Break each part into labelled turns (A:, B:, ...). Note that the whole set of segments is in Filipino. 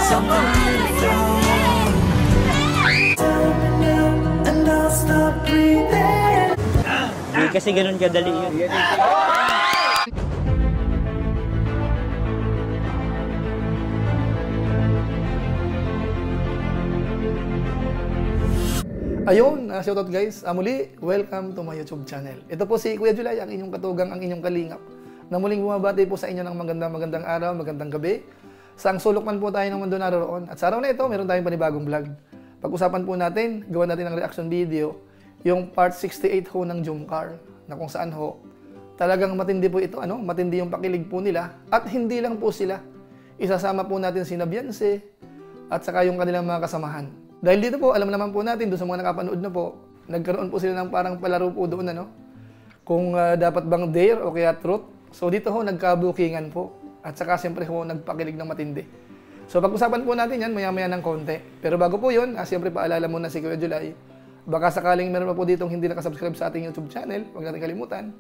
A: Hindi kasi ganun kadali yun.
B: Ayun, shoutout guys. Muli, welcome to my YouTube channel. Ito po si Kuya Julay, ang inyong katugang, ang inyong kalingap, na muling bumabati po sa inyo ng magandang araw, magandang gabi. Saang sulok man po tayo ng mundo naroon. At sa araw na ito, meron tayong panibagong vlog. Pag-usapan po natin, gawa natin ng reaction video, yung part 68 ho ng Jomcar, na kung saan ho, talagang matindi po ito, matindi yung pakilig po nila. At hindi lang po sila. Isasama po natin si Beyonce at saka yung kanilang mga kasamahan. Dahil dito po, alam naman po natin, doon sa mga nakapanood na po, nagkaroon po sila ng parang palaro po doon, kung dapat bang dare o kaya truth. So dito ho, nagka-bookingan po. At saka siyempre ho, nagpakilig ng matindi. So pag-usapan po natin yan, maya-maya ng konti. Pero bago po yun, siyempre paalala muna si Kuya Julay. Baka sakaling meron pa po ditong hindi nakasubscribe sa ating YouTube channel, huwag natin kalimutan,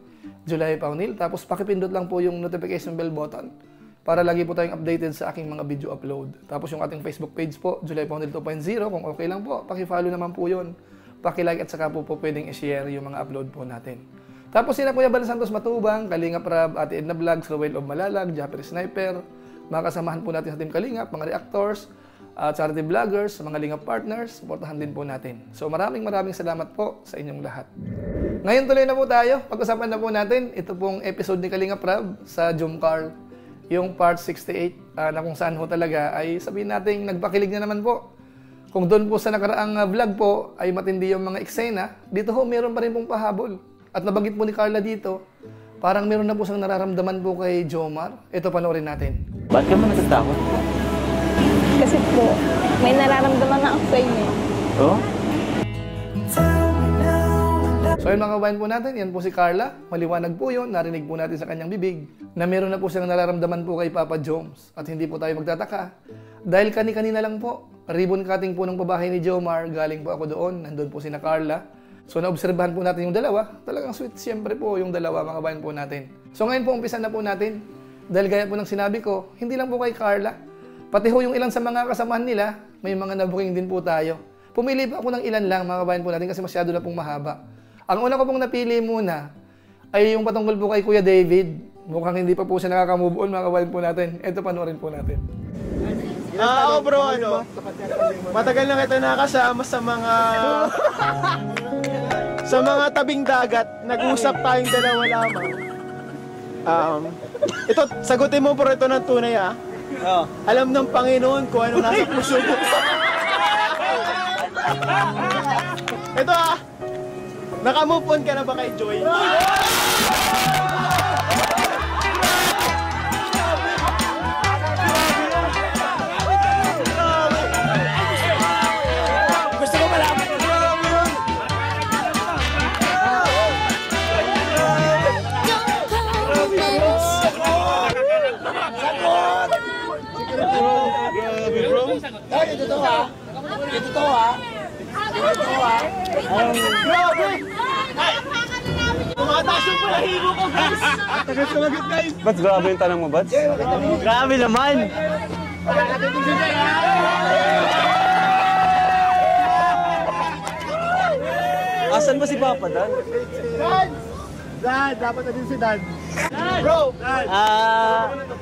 B: Julay Paunil. Tapos pakipindot lang po yung notification bell button para lagi po tayong updated sa aking mga video upload. Tapos yung ating Facebook page po, Julay Paunil 2.0, kung okay lang po, paki-follow naman po yun. Paki-like at saka po pwedeng i-share yung mga upload po natin. Tapos sila Kuya Bal Santos Matubang, Kalingap Rab, Ate Edna Vlogs, Rowell of Malalag, Japper Sniper, mga kasamahan po natin sa Team Kalingap, mga reactors, charity vloggers, mga Lingap partners, supportahan din po natin. So maraming salamat po sa inyong lahat. Ngayon tuloy na po tayo, pag-usapan na po natin, ito pong episode ni Kalingap Rab sa Jomcar, yung part 68, na kung saan ho talaga ay sabihin natin nagpakilig na naman po. Kung doon po sa nakaraang vlog po ay matindi yung mga eksena, dito ho meron pa rin pong pahabol. At nabanggit po ni Carla dito, parang meron na po siyang nararamdaman po kay Jomar. Ito, panoorin natin.
A: Ba't ka mo natatakot?
C: Kasi po, may nararamdaman na ako sa inyo.
A: Oh?
B: So yun mga kabayan po natin, yan po si Carla. Maliwanag po yun, narinig po natin sa kanyang bibig na meron na po siyang nararamdaman po kay Papa Joms. At hindi po tayo magtataka. Dahil kani-kanina lang po, ribbon cutting po ng babae ni Jomar, galing po ako doon, nandun po si na Carla. So naobserbahan po natin yung dalawa, talagang sweet siyempre po yung dalawa mga kabayan po natin. So ngayon po umpisa na po natin, dahil gaya po ng sinabi ko, hindi lang po kay Carla, pati ho yung ilan sa mga kasamahan nila, may mga nabuking din po tayo. Pumili pa ako ng ilan lang mga kabayan po natin kasi masyado na pong mahaba. Ang una ko pong napili muna ay yung patungkol po kay Kuya David. Mukhang hindi pa po siya nakaka-move on mga kabayan po natin. Ito panoorin po natin.
D: Ako bro, matagal na kita nakasama sa mga tabing dagat. Nag-usap tayong dalawa lamang. Ito, sagutin mo bro ito ng tunay Alam ng Panginoon kung ano nasa puso mo. Ito naka-move on ka na ba kay Joy?
E: Bats, grabe yung tanong mo, Bats?
A: Grabe naman!
E: Asan ba si Papa, Dan?
D: Dan, dapat na din si Dan. Bro!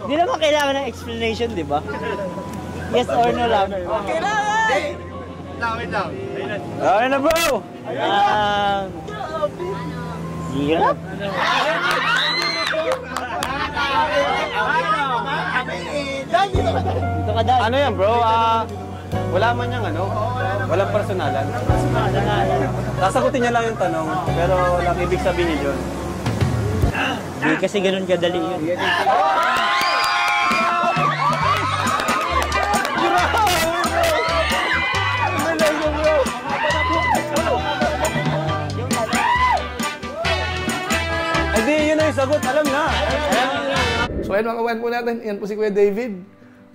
A: Di naman kailangan ng explanation, di ba? Yes or no lang.
D: Okay lang! Wait lang.
E: Okay na, bro!
A: Hirap. Dito ka, Dan.
E: Ano yan, bro? Wala man yung walang personalan. Sasagutin niya lang yung tanong, pero walang ibig sabihin niya yun.
A: Hindi kasi ganun kadali yun.
E: Hindi, yun na yung sagot. Alam na.
B: So ayun mga kabayan po natin, yan po si Kuya David.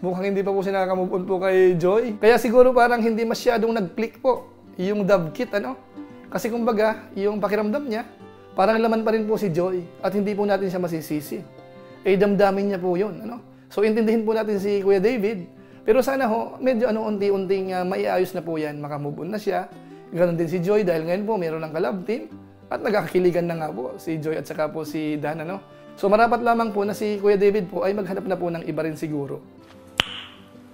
B: Mukhang hindi pa po siya nakaka-move on po kay Joy. Kaya siguro parang hindi masyadong nag-click po yung dove kit, Kasi kumbaga, yung pakiramdam niya, parang laman pa rin po si Joy. At hindi po natin siya masisisi. Damdamin niya po yun, So intindihin po natin si Kuya David. Pero sana ho, medyo unti-unting maiayos na po yan, makamove on na siya. Ganon din si Joy dahil ngayon po meron ng collab team at nagkakakiligan na nga po si Joy at saka po si Dan, ano. So marapat lamang po na si Kuya David po ay maghanap na po ng iba rin siguro.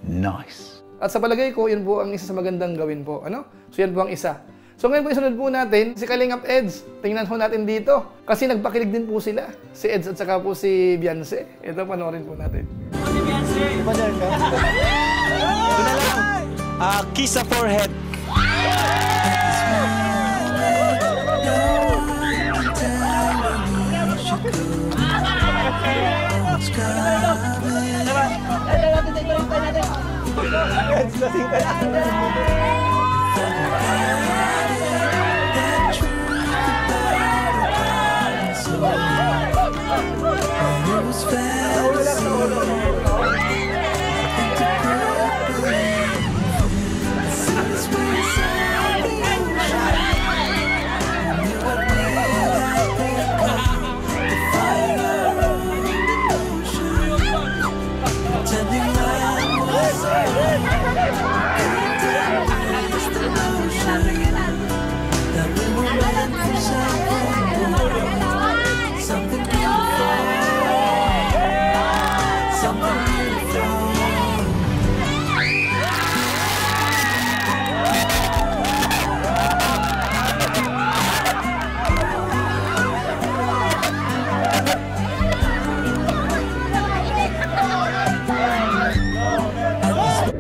D: Nice.
B: At sa palagay ko, yun po ang isa sa magandang gawin po, ano. So yan po ang isa. So ngayon po isunod po natin si Kalingap Eds. Tingnan po natin dito kasi nagpakilig din po sila. Si Eds at saka po si Beyonce. Ito, panoorin po natin.
A: Si Beyonce.
E: Ito na lang. Kiss sa forehead.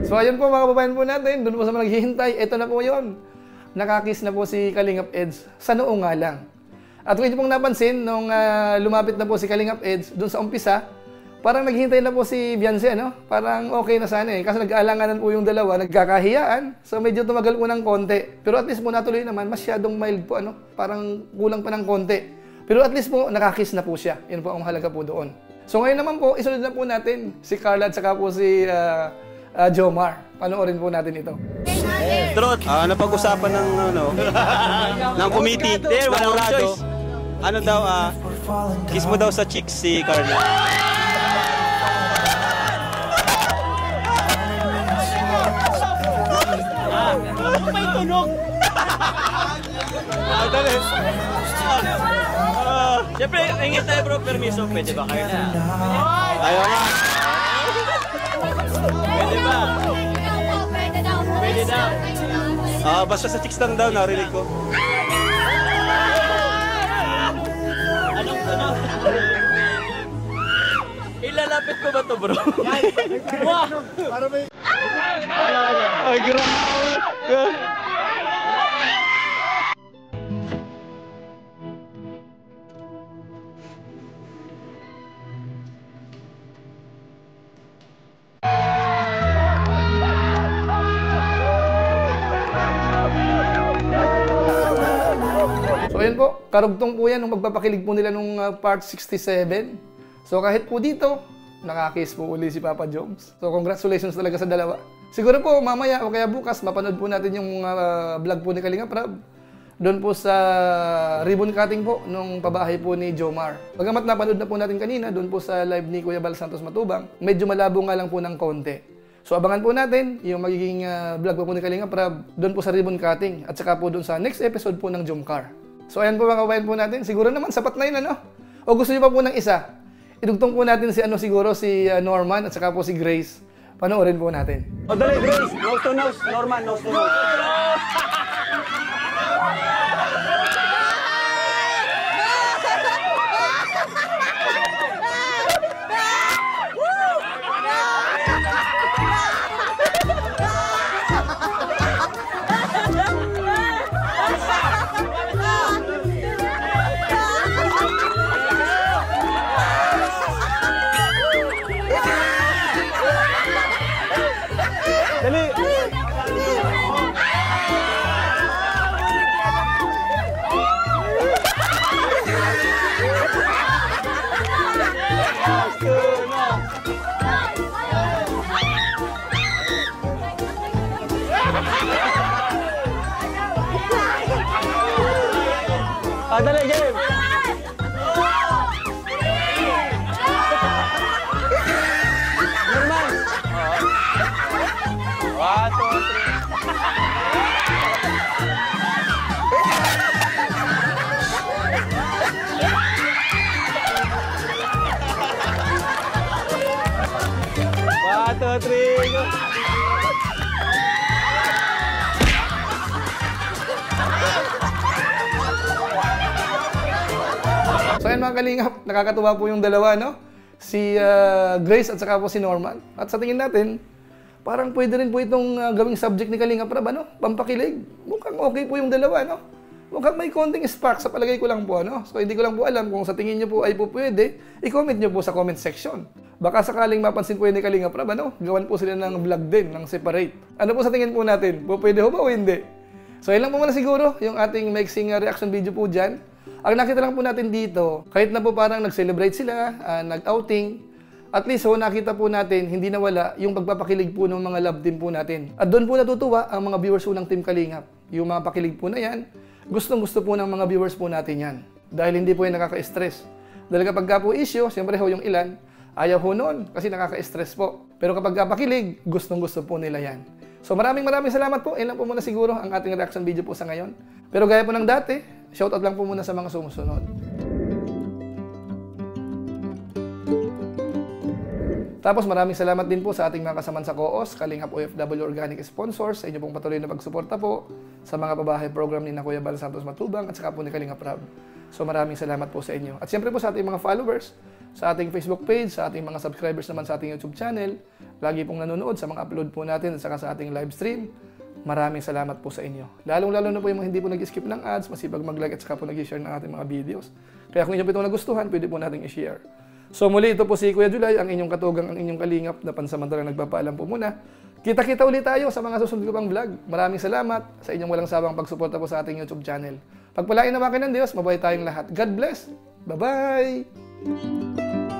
B: So ayun po mga kababayan po natin, doon po sa mga naghihintay, ito na po yun. Nakakiss na po si Kalingap Eds sa noo nga lang. At kung hindi pong napansin, nung lumapit na po si Kalingap Eds doon sa umpisa, parang naghihintay na po si Beyonce, ano? Parang okay na sana eh. Kasi nag-aalanganan po yung dalawa, nagkakahiyaan. So medyo tumagal po ng konti. Pero at least po natuloy naman, masyadong mild po, ano? Parang kulang pa ng konti. Pero at least po, nakakiss na po siya. Yun po ang mahalaga po doon. So ngayon naman po, isunod na po natin si Carla at saka po si Jomar. Panoorin po natin ito.
E: Truth. Napag-usapan ng ng committee. Walang choice. Ano daw, kiss mo daw sa cheeks si Carla.
A: May tunog.
E: Dali. Siyempre, ingit tayo bro, permiso. Pwede ba kayo na? Ayaw nga. Pwede ba? Pwede daw. Basta sa chicks lang daw, narinig ko.
A: Anong tunog? Ilalapit ko ba to bro? Wow!
E: Ay, grabe.
B: So ayan po, karugtong po yan nung magpapakilig po nila nung part 67. So kahit po dito, nakakiss po uli si Papa Joms. So congratulations talaga sa dalawa. Siguro po mamaya o kaya bukas, mapanood po natin yung vlog po ni Kalingap Rab. Doon po sa ribbon cutting po nung pabahay po ni Jomar. Bagamat napanood na po natin kanina, doon po sa live ni Kuya Bal Santos Matubang, medyo malabo nga lang po ng konti. So abangan po natin yung magiging vlog po ni Kalingap Rab doon po sa ribbon cutting at saka po doon sa next episode po ng Jomcar. So ayan po mga kabayan po natin, siguro naman sapat na yun ano? O gusto niyo pa po ng isa? Idugtong po natin si siguro si Norman at saka po si Grace. Panoorin po natin.
E: O dali, Grace. Nose to nose. Norman, nose to nose. Dali!
D: 1, 2, 3, go!
B: So ayan mga kalingap, nakakatuwa po yung dalawa, no? Si Grace at saka po si Norman. At sa tingin natin, parang pwede rin po itong gawing subject ni Kalingap Rab, ano? Pampakilig. Mukhang okay po yung dalawa, no? Mukhang may konting spark sa palagay ko lang po, ano? So hindi ko lang po alam kung sa tingin nyo po ay po pwede, i-comment nyo po sa comment section. Baka sakaling mapansin po yun ni Kalingap Rab, ano? Gawan po sila ng vlog din, ng separate. Ano po sa tingin po natin? Po pwede ho ba o hindi? So yun lang po muna siguro, yung ating mixing reaction video po dyan. Ang nakita lang po natin dito, kahit na po parang nag-celebrate sila, nag-outing, at least ho, nakita po natin, hindi nawala yung pagpapakilig po ng mga love team po natin. At doon po natutuwa ang mga viewers po ng Team Kalingap. Yung mga pakilig po na yan, gustong-gusto po ng mga viewers po natin yan. Dahil hindi po yan nakaka-stress. Dahil kapag ka po issue, siyempre ho yung ilan, ayaw ho noon kasi nakaka-stress po. Pero kapag pakilig, gustong-gusto po nila yan. So maraming salamat po. Ilan po muna siguro ang ating reaction video po sa ngayon. Pero gaya po ng dati, shoutout lang po muna sa mga sumusunod. Tapos maraming salamat din po sa ating mga kasaman sa COOS, Kalingap OFW Organic Sponsors, sa inyo pong patuloy na pagsuporta po sa mga pabahay program ni na Kuya Bal Santos Matubang at saka po ni Kalingap Rab. So maraming salamat po sa inyo. At siyempre po sa ating mga followers, sa ating Facebook page, sa ating mga subscribers naman sa ating YouTube channel, lagi pong nanonood sa mga upload po natin at saka sa ating live stream. Maraming salamat po sa inyo. Lalong-lalo na po yung mga hindi po nag-skip ng ads, masipag mag-like at saka po nag-share ng ating mga videos. Kaya kung inyo po itong nagustuhan, pwede po nating i-share. So muli, ito po si Kuya Julay, ang inyong katugang, ang inyong kalingap na pansamantalang nagpapaalam po muna. Kita-kita ulit tayo sa mga susunod ko pang vlog. Maraming salamat sa inyong walang sawang pagsuporta po sa ating YouTube channel. Pagpalain naman kayo ng Diyos, mabuhay tayong lahat. God bless! Bye-bye!